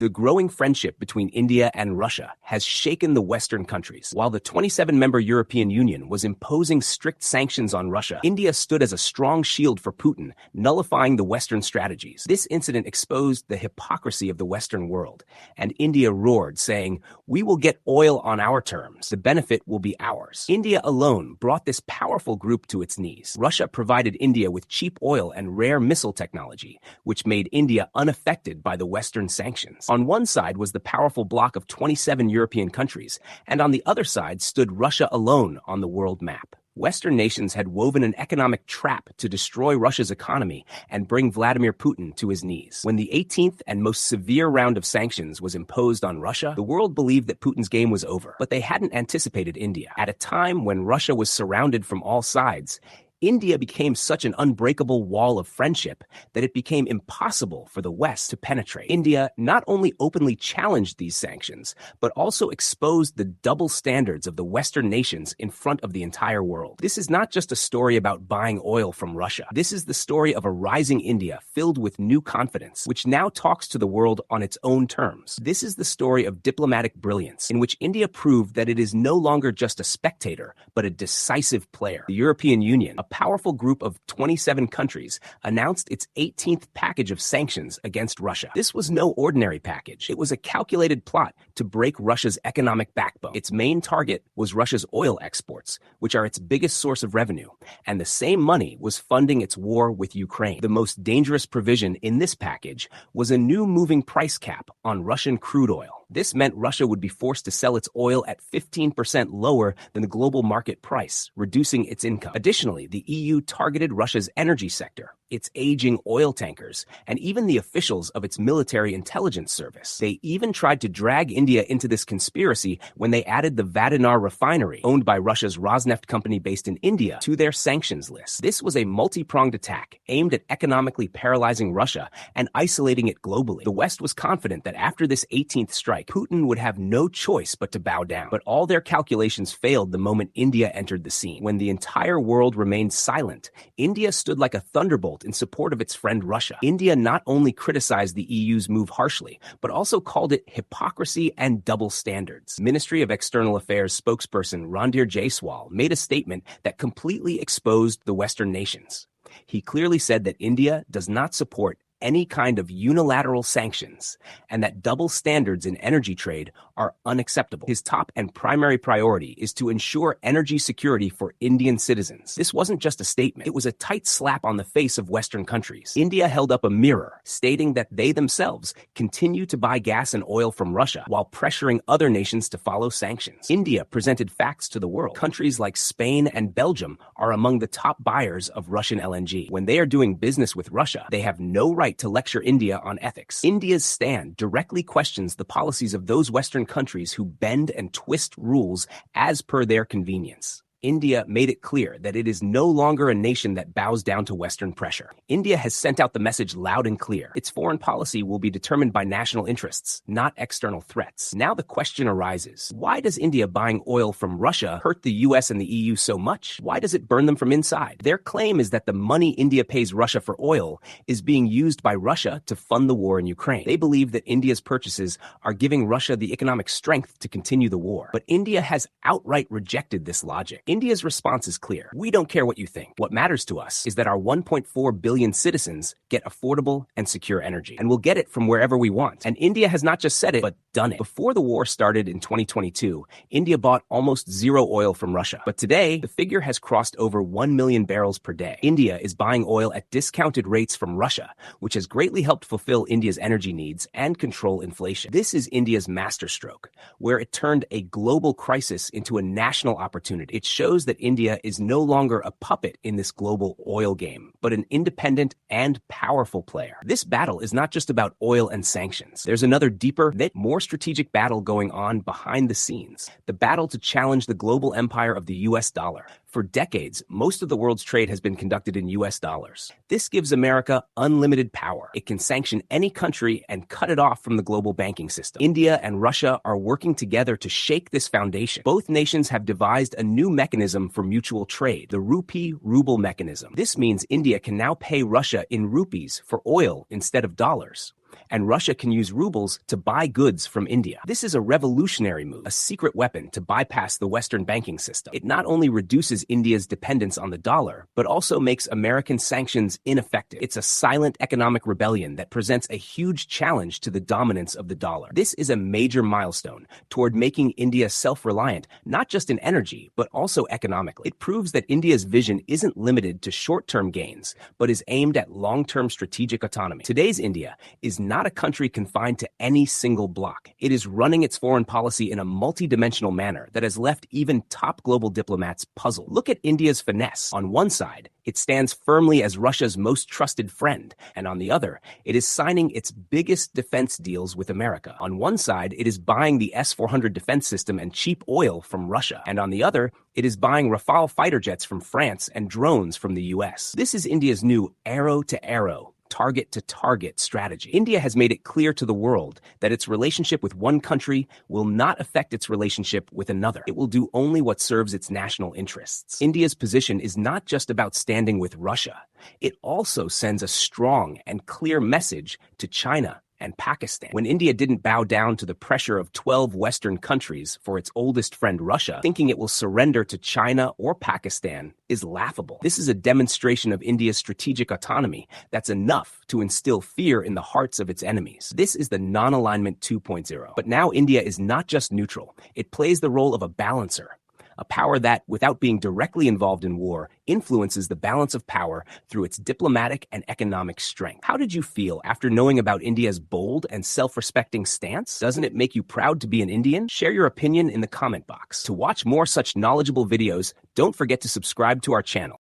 The growing friendship between India and Russia has shaken the Western countries. While the 27-member European Union was imposing strict sanctions on Russia, India stood as a strong shield for Putin, nullifying the Western strategies. This incident exposed the hypocrisy of the Western world, and India roared, saying, "We will get oil on our terms. The benefit will be ours." India alone brought this powerful group to its knees. Russia provided India with cheap oil and rare missile technology, which made India unaffected by the Western sanctions. On one side was the powerful bloc of 27 European countries, and on the other side stood Russia alone on the world map. Western nations had woven an economic trap to destroy Russia's economy and bring Vladimir Putin to his knees. When the 18th and most severe round of sanctions was imposed on Russia, the world believed that Putin's game was over. But they hadn't anticipated India. At a time when Russia was surrounded from all sides, India became such an unbreakable wall of friendship that it became impossible for the West to penetrate. India not only openly challenged these sanctions, but also exposed the double standards of the Western nations in front of the entire world. This is not just a story about buying oil from Russia. This is the story of a rising India filled with new confidence, which now talks to the world on its own terms. This is the story of diplomatic brilliance, in which India proved that it is no longer just a spectator, but a decisive player. The European Union, a powerful group of 27 countries, announced its 18th package of sanctions against Russia. This was no ordinary package. It was a calculated plot to break Russia's economic backbone. Its main target was Russia's oil exports, which are its biggest source of revenue, and the same money was funding its war with Ukraine. The most dangerous provision in this package was a new moving price cap on Russian crude oil. This meant Russia would be forced to sell its oil at 15% lower than the global market price, reducing its income. Additionally, the EU targeted Russia's energy sector, its aging oil tankers, and even the officials of its military intelligence service. They even tried to drag India into this conspiracy when they added the Vadinar refinery, owned by Russia's Rosneft company based in India, to their sanctions list. This was a multi-pronged attack aimed at economically paralyzing Russia and isolating it globally. The West was confident that after this 18th strike, Putin would have no choice but to bow down. But all their calculations failed the moment India entered the scene. When the entire world remained silent, India stood like a thunderbolt in support of its friend Russia. India not only criticized the EU's move harshly, but also called it hypocrisy and double standards. Ministry of External Affairs spokesperson Randhir Jaiswal made a statement that completely exposed the Western nations. He clearly said that India does not support any kind of unilateral sanctions, and that double standards in energy trade are unacceptable. His top and primary priority is to ensure energy security for Indian citizens. This wasn't just a statement. It was a tight slap on the face of Western countries. India held up a mirror, stating that they themselves continue to buy gas and oil from Russia while pressuring other nations to follow sanctions. India presented facts to the world. Countries like Spain and Belgium are among the top buyers of Russian LNG. When they are doing business with Russia, they have no right to lecture India on ethics. India's stand directly questions the policies of those Western countries who bend and twist rules as per their convenience. India made it clear that it is no longer a nation that bows down to Western pressure. India has sent out the message loud and clear. Its foreign policy will be determined by national interests, not external threats. Now the question arises, why does India buying oil from Russia hurt the US and the EU so much? Why does it burn them from inside? Their claim is that the money India pays Russia for oil is being used by Russia to fund the war in Ukraine. They believe that India's purchases are giving Russia the economic strength to continue the war. But India has outright rejected this logic. India's response is clear. We don't care what you think. What matters to us is that our 1.4 billion citizens get affordable and secure energy, and we'll get it from wherever we want. And India has not just said it, but done it. Before the war started in 2022, India bought almost zero oil from Russia. But today, the figure has crossed over 1 million barrels per day. India is buying oil at discounted rates from Russia, which has greatly helped fulfill India's energy needs and control inflation. This is India's masterstroke, where it turned a global crisis into a national opportunity. It shows that India is no longer a puppet in this global oil game, but an independent and powerful player. This battle is not just about oil and sanctions. There's another deeper, more strategic battle going on behind the scenes. The battle to challenge the global empire of the US dollar. For decades, most of the world's trade has been conducted in US dollars. This gives America unlimited power. It can sanction any country and cut it off from the global banking system. India and Russia are working together to shake this foundation. Both nations have devised a new mechanism for mutual trade, the rupee-ruble mechanism. This means India can now pay Russia in rupees for oil instead of dollars. and Russia can use rubles to buy goods from India. This is a revolutionary move, a secret weapon to bypass the Western banking system. It not only reduces India's dependence on the dollar, but also makes American sanctions ineffective. It's a silent economic rebellion that presents a huge challenge to the dominance of the dollar. This is a major milestone toward making India self-reliant, not just in energy, but also economically. It proves that India's vision isn't limited to short-term gains, but is aimed at long-term strategic autonomy. Today's India is not a country confined to any single bloc. It is running its foreign policy in a multi-dimensional manner that has left even top global diplomats puzzled. Look at India's finesse. On one side, it stands firmly as Russia's most trusted friend, and on the other, it is signing its biggest defense deals with America. On one side, it is buying the S-400 defense system and cheap oil from Russia, and on the other, it is buying Rafale fighter jets from France and drones from the US. This is India's new arrow-to-arrow, target-to-target strategy. India has made it clear to the world that its relationship with one country will not affect its relationship with another. It will do only what serves its national interests. India's position is not just about standing with Russia. It also sends a strong and clear message to China and Pakistan. When India didn't bow down to the pressure of 12 Western countries for its oldest friend Russia, thinking it will surrender to China or Pakistan is laughable. This is a demonstration of India's strategic autonomy that's enough to instill fear in the hearts of its enemies. This is the non-alignment 2.0. But now India is not just neutral. It plays the role of a balancer, a power that, without being directly involved in war, influences the balance of power through its diplomatic and economic strength. How did you feel after knowing about India's bold and self-respecting stance? Doesn't it make you proud to be an Indian? Share your opinion in the comment box. To watch more such knowledgeable videos, don't forget to subscribe to our channel.